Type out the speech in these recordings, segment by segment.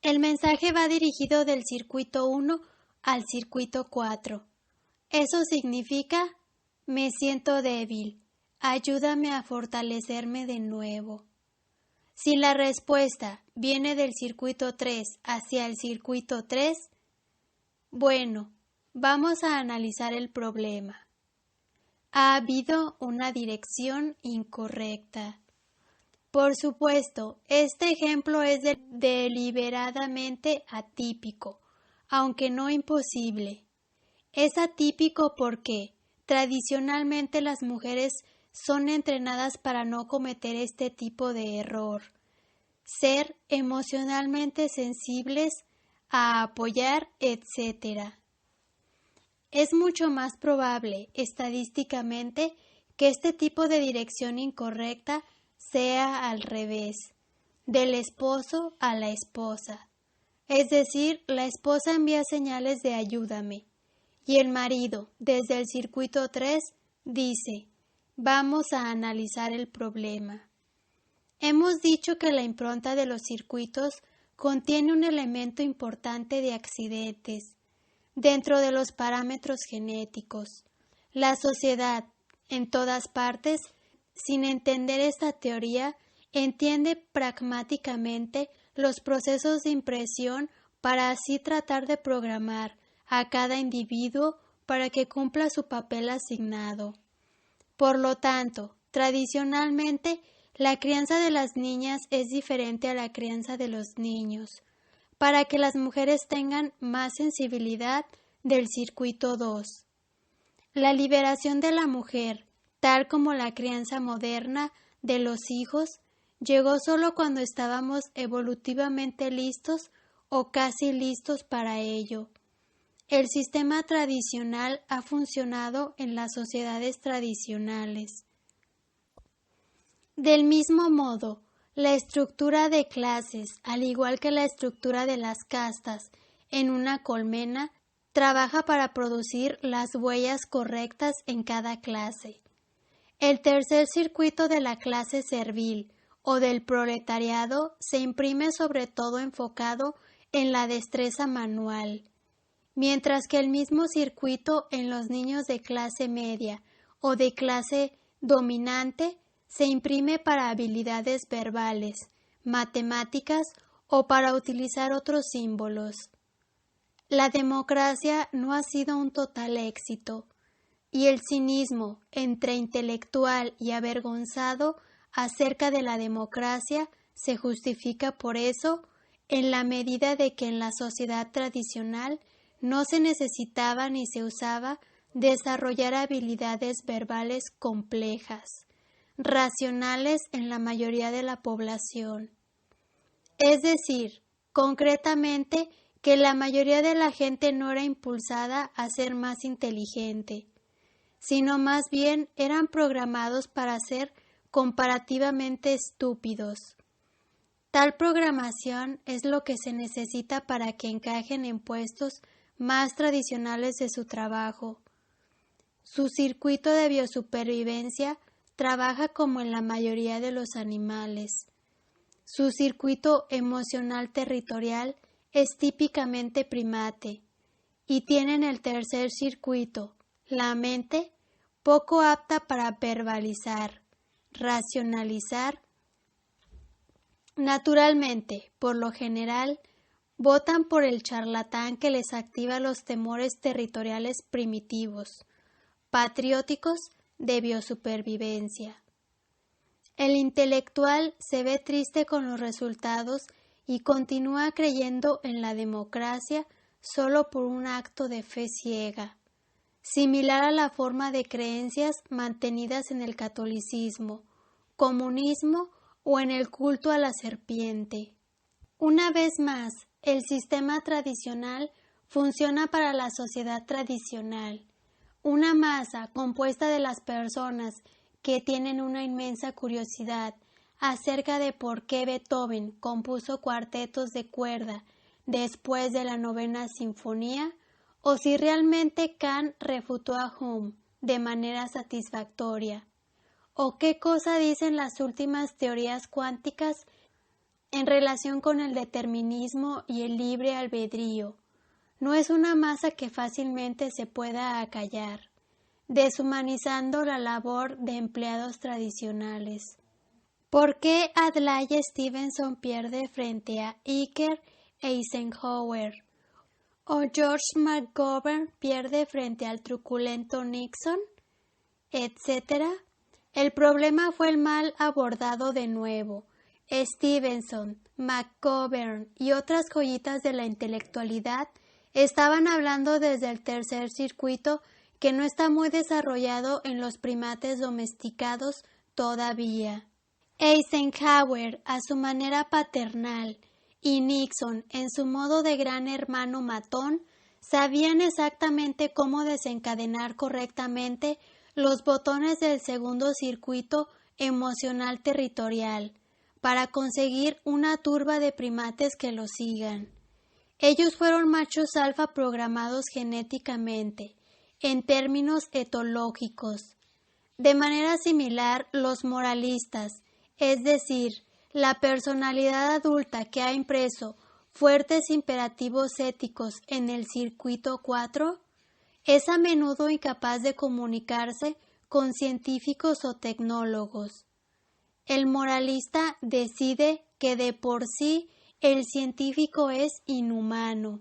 El mensaje va dirigido del circuito 1 al circuito 4. Eso significa: me siento débil, ayúdame a fortalecerme de nuevo. Si la respuesta viene del circuito 3 hacia el circuito 3, bueno, vamos a analizar el problema. Ha habido una dirección incorrecta. Por supuesto, este ejemplo es deliberadamente atípico, aunque no imposible. Es atípico porque, tradicionalmente, las mujeres son entrenadas para no cometer este tipo de error. Ser emocionalmente sensibles, a apoyar, etc. Es mucho más probable, estadísticamente, que este tipo de dirección incorrecta sea al revés, del esposo a la esposa. Es decir, la esposa envía señales de ayúdame, y el marido, desde el circuito 3, dice: vamos a analizar el problema. Hemos dicho que la impronta de los circuitos contiene un elemento importante de accidentes dentro de los parámetros genéticos. La sociedad, en todas partes, sin entender esta teoría, entiende pragmáticamente los procesos de impresión para así tratar de programar a cada individuo para que cumpla su papel asignado. Por lo tanto, tradicionalmente, la crianza de las niñas es diferente a la crianza de los niños, para que las mujeres tengan más sensibilidad del circuito 2. La liberación de la mujer, tal como la crianza moderna de los hijos, llegó solo cuando estábamos evolutivamente listos o casi listos para ello. El sistema tradicional ha funcionado en las sociedades tradicionales. Del mismo modo, la estructura de clases, al igual que la estructura de las castas en una colmena, trabaja para producir las huellas correctas en cada clase. El tercer circuito de la clase servil o del proletariado se imprime sobre todo enfocado en la destreza manual, mientras que el mismo circuito en los niños de clase media o de clase dominante se imprime para habilidades verbales, matemáticas o para utilizar otros símbolos. La democracia no ha sido un total éxito, y el cinismo entre intelectual y avergonzado acerca de la democracia se justifica por eso en la medida de que en la sociedad tradicional no se necesitaba ni se usaba desarrollar habilidades verbales complejas, racionales en la mayoría de la población. Es decir, concretamente, que la mayoría de la gente no era impulsada a ser más inteligente, sino más bien eran programados para ser comparativamente estúpidos. Tal programación es lo que se necesita para que encajen en puestos más tradicionales de su trabajo. Su circuito de biosupervivencia trabaja como en la mayoría de los animales. Su circuito emocional territorial es típicamente primate, y tienen el tercer circuito, la mente, poco apta para verbalizar, racionalizar. Naturalmente, por lo general, votan por el charlatán que les activa los temores territoriales primitivos, patrióticos, de biosupervivencia. El intelectual se ve triste con los resultados y continúa creyendo en la democracia solo por un acto de fe ciega, similar a la forma de creencias mantenidas en el catolicismo, comunismo o en el culto a la serpiente. Una vez más, el sistema tradicional funciona para la sociedad tradicional, una masa compuesta de las personas que tienen una inmensa curiosidad acerca de por qué Beethoven compuso cuartetos de cuerda después de la novena sinfonía, o si realmente Kant refutó a Hume de manera satisfactoria, o qué cosa dicen las últimas teorías cuánticas en relación con el determinismo y el libre albedrío. No es una masa que fácilmente se pueda acallar, deshumanizando la labor de empleados tradicionales. ¿Por qué Adlai Stevenson pierde frente a Iker Eisenhower? ¿O George McGovern pierde frente al truculento Nixon? Etcétera. El problema fue el mal abordado de nuevo. Stevenson, McGovern y otras joyitas de la intelectualidad estaban hablando desde el tercer circuito, que no está muy desarrollado en los primates domesticados todavía. Eisenhower, a su manera paternal, y Nixon, en su modo de gran hermano matón, sabían exactamente cómo desencadenar correctamente los botones del segundo circuito emocional territorial para conseguir una turba de primates que lo sigan. Ellos fueron machos alfa programados genéticamente, en términos etológicos. De manera similar, los moralistas, es decir, la personalidad adulta que ha impreso fuertes imperativos éticos en el circuito 4, es a menudo incapaz de comunicarse con científicos o tecnólogos. El moralista decide que de por sí el científico es inhumano.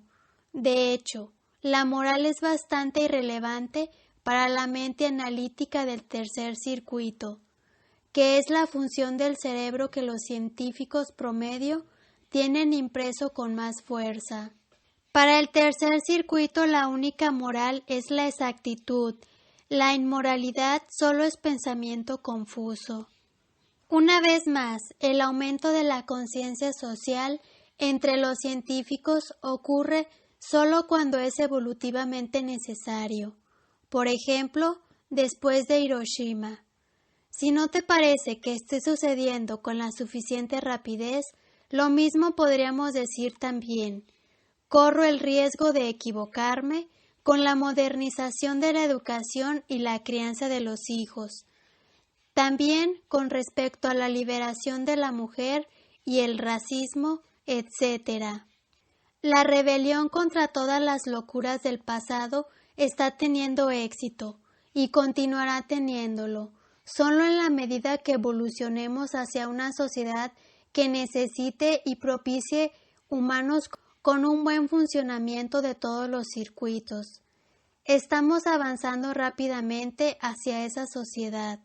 De hecho, la moral es bastante irrelevante para la mente analítica del tercer circuito, que es la función del cerebro que los científicos promedio tienen impreso con más fuerza. Para el tercer circuito la única moral es la exactitud, la inmoralidad solo es pensamiento confuso. Una vez más, el aumento de la conciencia social entre los científicos ocurre solo cuando es evolutivamente necesario. Por ejemplo, después de Hiroshima. Si no te parece que esté sucediendo con la suficiente rapidez, lo mismo podríamos decir también. Corro el riesgo de equivocarme con la modernización de la educación y la crianza de los hijos. También con respecto a la liberación de la mujer y el racismo, etc. La rebelión contra todas las locuras del pasado está teniendo éxito y continuará teniéndolo, solo en la medida que evolucionemos hacia una sociedad que necesite y propicie humanos con un buen funcionamiento de todos los circuitos. Estamos avanzando rápidamente hacia esa sociedad.